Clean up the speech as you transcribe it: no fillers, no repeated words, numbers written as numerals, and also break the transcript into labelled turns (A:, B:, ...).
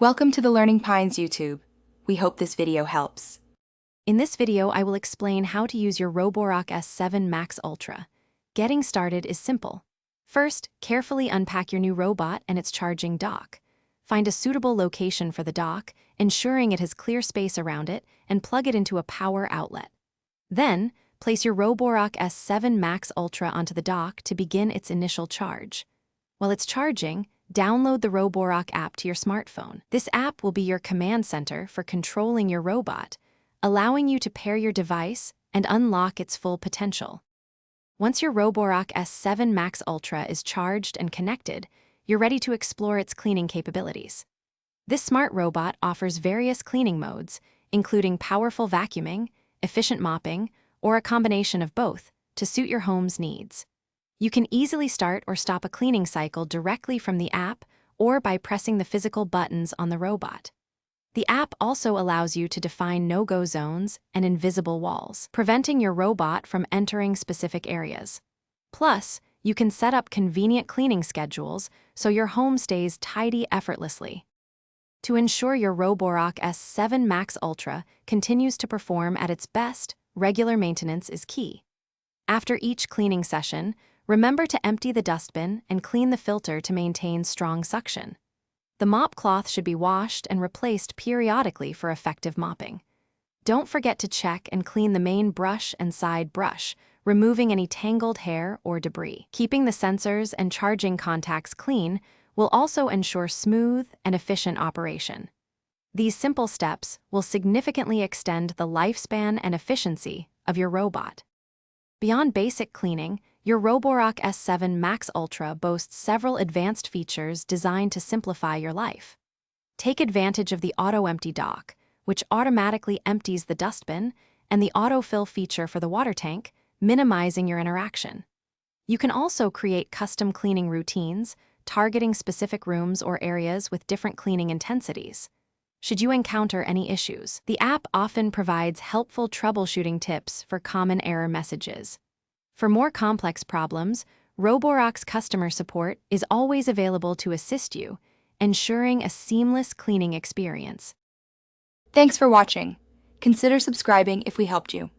A: Welcome to the Learning Pines YouTube. We hope this video helps.
B: In this video, I will explain how to use your Roborock S7 Max Ultra. Getting started is simple. First, carefully unpack your new robot and its charging dock. Find a suitable location for the dock, ensuring it has clear space around it, and plug it into a power outlet. Then, place your Roborock S7 Max Ultra onto the dock to begin its initial charge. While it's charging, download the Roborock app to your smartphone. This app will be your command center for controlling your robot, allowing you to pair your device and unlock its full potential. Once your Roborock S7 Max Ultra is charged and connected, you're ready to explore its cleaning capabilities. This smart robot offers various cleaning modes, including powerful vacuuming, efficient mopping, or a combination of both, to suit your home's needs. You can easily start or stop a cleaning cycle directly from the app or by pressing the physical buttons on the robot. The app also allows you to define no-go zones and invisible walls, preventing your robot from entering specific areas. Plus, you can set up convenient cleaning schedules so your home stays tidy effortlessly. To ensure your Roborock S7 Max Ultra continues to perform at its best, regular maintenance is key. After each cleaning session, remember to empty the dustbin and clean the filter to maintain strong suction. The mop cloth should be washed and replaced periodically for effective mopping. Don't forget to check and clean the main brush and side brush, removing any tangled hair or debris. Keeping the sensors and charging contacts clean will also ensure smooth and efficient operation. These simple steps will significantly extend the lifespan and efficiency of your robot. Beyond basic cleaning, your Roborock S7 Max Ultra boasts several advanced features designed to simplify your life. Take advantage of the auto-empty dock, which automatically empties the dustbin, and the autofill feature for the water tank, minimizing your interaction. You can also create custom cleaning routines, targeting specific rooms or areas with different cleaning intensities. Should you encounter any issues, the app often provides helpful troubleshooting tips for common error messages. For more complex problems, Roborock's customer support is always available to assist you, ensuring a seamless cleaning experience.
A: Thanks for watching. Consider subscribing if we helped you.